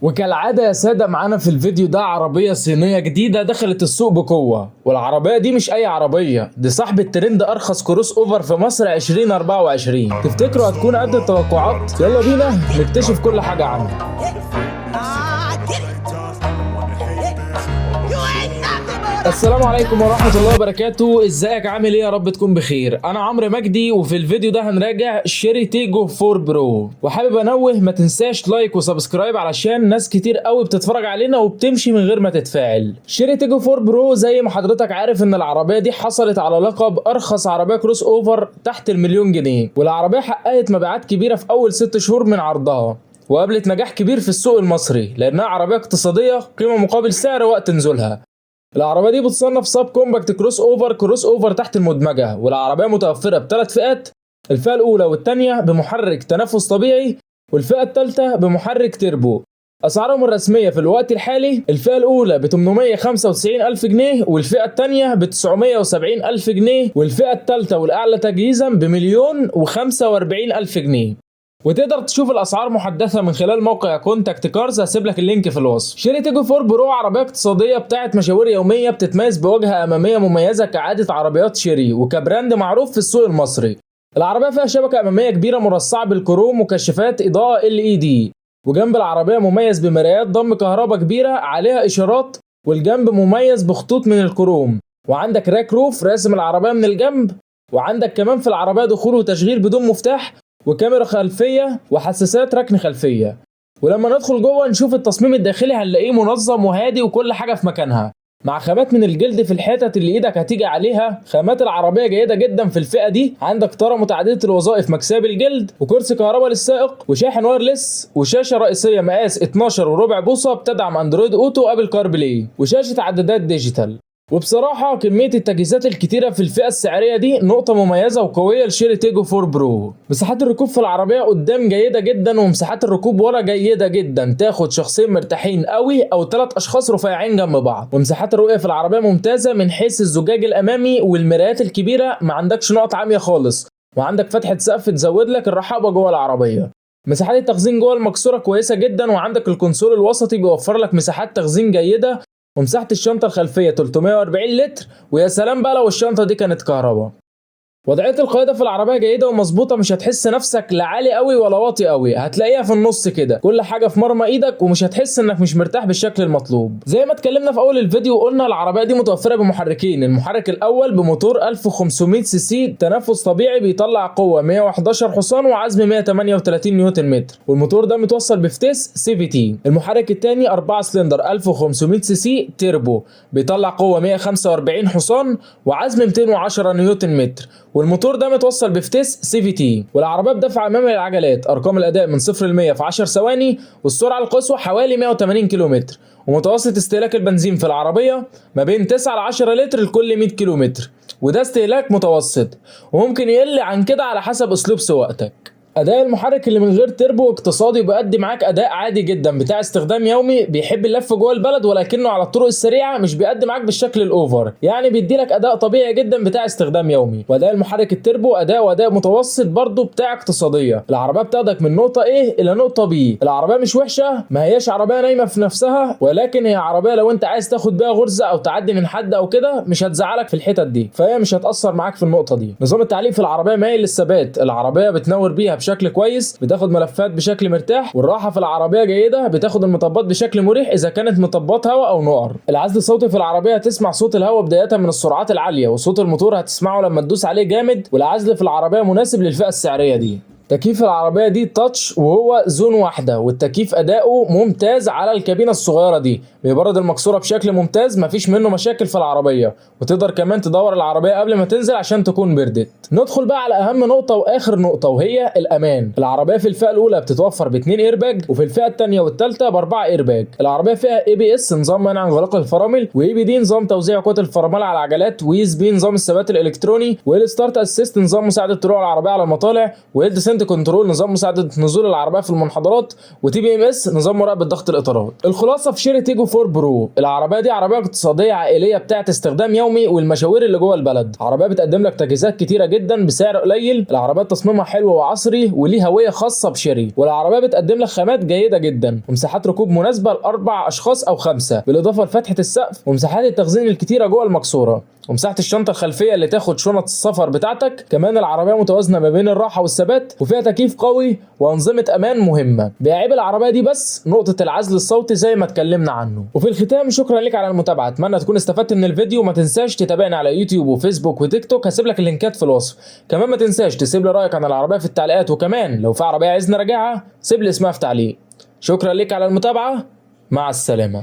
وكالعادة يا سادة معانا في الفيديو ده عربية صينية جديدة دخلت السوق بقوة، والعربية دي مش أي عربية، دي صاحبة ترند أرخص كروس أوفر في مصر 2024. تفتكروا هتكون قد التوقعات؟ يلا بينا نكتشف كل حاجة عنها. السلام عليكم ورحمة الله وبركاته، ازيك عامل ايه؟ يا رب تكون بخير. انا عمرو مجدي، وفي الفيديو ده هنراجع شيري تيجو 4 برو. وحابب انوه ما تنساش لايك وسبسكرايب علشان ناس كتير قوي بتتفرج علينا وبتمشي من غير ما تتفاعل. شيري تيجو 4 برو زي ما حضرتك عارف ان العربية دي حصلت على لقب ارخص عربية كروس اوفر تحت المليون جنيه، والعربية حققت مبيعات كبيرة في اول 6 شهور من عرضها، وقابلت نجاح كبير في السوق المصري لانها عربية اقتصادية قيمة مقابل سعر وقت نزولها. العربية دي بتصنف ساب كومباكت كروس اوفر تحت المدمجة، والعربية متوفرة بثلاث فئات: الفئة الأولى والثانية بمحرك تنفس طبيعي، والفئة الثالثة بمحرك تيربو. أسعارهم الرسمية في الوقت الحالي: الفئة الأولى ب 895 ألف جنيه، والفئة الثانية ب 970 ألف جنيه، والفئة الثالثة والأعلى تجهيزا ب 1,045 ألف جنيه. وتقدر تشوف الاسعار محدثه من خلال موقع كونتاكت كارز، هسيب لك اللينك في الوصف. شيري تيجو 4 برو عربيه اقتصاديه بتاعت مشاوير يوميه، بتتميز بواجهه اماميه مميزه كعاده عربيات شيري، وكبراند معروف في السوق المصري. العربيه فيها شبكه اماميه كبيره مرصعه بالكروم وكشافات اضاءه LED، وجنب العربيه مميز بمرايات ضم كهرباء كبيره عليها اشارات، والجنب مميز بخطوط من الكروم. وعندك راك روف راسم العربيه من الجنب، وعندك كمان في العربيه دخول وتشغيل بدون مفتاح، وكاميرا خلفيه وحساسات ركن خلفيه. ولما ندخل جوه نشوف التصميم الداخلي هنلاقيه منظم وهادي وكل حاجه في مكانها، مع خامات من الجلد في الحتت اللي ايدك هتيجي عليها. خامات العربيه جيده جدا في الفئه دي. عندك طاره متعدده الوظائف مكساه بالجلد، وكرسي كهرباء للسائق، وشاحن وايرلس، وشاشه رئيسيه مقاس 12 وربع بوصه بتدعم اندرويد اوتو وابل كار بلاي، وشاشه عدادات ديجيتال. وبصراحة كمية التجهيزات الكتيرة في الفئة السعرية دي نقطة مميزة وقوية لشيري تيجو 4 برو. مساحات الركوب في العربية قدام جيدة جدا، ومساحات الركوب ورا جيدة جدا، تاخد شخصين مرتاحين قوي او 3 اشخاص رفيعين جنب بعض. ومساحات الرؤية في العربية ممتازة من حيث الزجاج الامامي والمرايات الكبيرة، ما عندكش نقط عامية خالص، وعندك فتحة سقف تزود لك الرحابة جوه العربية. مساحات التخزين جوه المكسورة كويسة جدا، وعندك الكونسول الوسطي بيوفر لك مساحات تخزين جيدة. ومساحة الشنطة الخلفية 340 لتر، ويا سلام بقى لو الشنطة دي كانت كهرباء. وضعية القيادة في العربية جيدة ومظبوطة، مش هتحس نفسك لا عالي قوي ولا واطي قوي، هتلاقيها في النص كده، كل حاجة في مرمى ايدك، ومش هتحس انك مش مرتاح بالشكل المطلوب. زي ما اتكلمنا في اول الفيديو وقلنا العربية دي متوفرة بمحركين: المحرك الاول بموتور 1500 سي سي تنفس طبيعي بيطلع قوة 111 حصان وعزم 138 نيوتن متر، والموتور ده متوصل بفتيس CVT. المحرك الثاني 4 سلندر 1500 سي سي تيربو بيطلع قوة 145 حصان وعزم 210 نيوتن متر، والموتور ده متوصل بفتيس CVT. والعربيه بدفع امامي للعجلات، ارقام الاداء من 0 ل 100 في 10 ثواني، والسرعه القصوى حوالي 180 كيلومتر. ومتوسط استهلاك البنزين في العربيه ما بين 9 ل 10 لتر لكل 100 كيلومتر، وده استهلاك متوسط، وممكن يقل عن كده على حسب اسلوب سواقتك. اداء المحرك اللي من غير تربو اقتصادي، بيقدم معاك اداء عادي جدا بتاع استخدام يومي، بيحب اللف جوه البلد، ولكنه على الطرق السريعه مش بيقدم معاك بالشكل الاوفر، يعني بيديلك اداء طبيعي جدا بتاع استخدام يومي. واداء المحرك التربو اداء متوسط برضه بتاع اقتصاديه. العربيه بتاخدك من نقطه A الى نقطه B. العربيه مش وحشه، ما هياش عربيه نايمه في نفسها، ولكن هي عربيه لو انت عايز تاخد بيها غرزه او تعدي من حد او كده مش هتزعلك في الحتت دي، فهي مش هتاثر معاك في النقطه دي. نظام التعليق في العربيه مايل للثبات، العربيه بتنور بيها بشكل كويس، بتاخد ملفات بشكل مرتاح، والراحه في العربيه جيده، بتاخد المطبات بشكل مريح اذا كانت مطبات هواء او نقر. العزل الصوتي في العربيه هتسمع صوت الهواء بدايه من السرعات العاليه، وصوت الموتور هتسمعه لما تدوس عليه جامد، والعزل في العربيه مناسب للفئه السعريه دي. تكييف العربيه دي تاتش وهو زون واحده، والتكييف اداؤه ممتاز على الكابينه الصغيره دي، بيبرد المقصوره بشكل ممتاز، مفيش منه مشاكل في العربيه، وتقدر كمان تدور العربيه قبل ما تنزل عشان تكون بردت. ندخل بقى على اهم نقطه واخر نقطه، وهي الامان. العربيه في الفئه الاولى بتتوفر ب2 ايرباج، وفي الفئه الثانيه والثالثه ب4 ايرباج. العربيه فيها ABS نظام منع انغلاق الفرامل، وABD نظام توزيع قوه الفرامل على العجلات، وESP نظام الثبات الالكتروني، وال ستارت اسيست نظام مساعده طلوع العربيه على المطالع، وهيلد سنتر كروز كنترول نظام مساعده نزول العربيه في المنحدرات، وتي بي ام اس نظام مراقبه ضغط الاطارات. الخلاصه في شيري تيجو 4 برو، العربيه دي عربيه اقتصاديه عائليه بتاعت استخدام يومي والمشاوير اللي جوه البلد. عربيه بتقدم لك تجهيزات كتيره جدا بسعر قليل. العربيه تصميمها حلو وعصري وليه هويه خاصه بشيري، والعربيه بتقدم لك خامات جيده جدا ومساحات ركوب مناسبه لاربع اشخاص او خمسه، بالاضافه لفتحه السقف ومساحات التخزين الكتيره جوه المكسوره ومساحه الشنطه الخلفيه اللي تاخد شنط السفر بتاعتك. كمان العربيه متوازنه ما بين الراحه والثبات وفيها تكييف قوي وانظمه امان مهمه. بيعيب العربيه دي بس نقطه العزل الصوتي زي ما اتكلمنا عنه. وفي الختام شكرا لك على المتابعه، اتمنى تكون استفدت من الفيديو. ما تنساش تتابعنا على يوتيوب وفيسبوك وتيك توك، هسيب لك اللينكات في الوصف. كمان ما تنساش تسيب لي رايك عن العربيه في التعليقات، وكمان لو في عربيه عايزني اراجعها سيب لي اسمها في تعليق. شكرا لك على المتابعه، مع السلامه.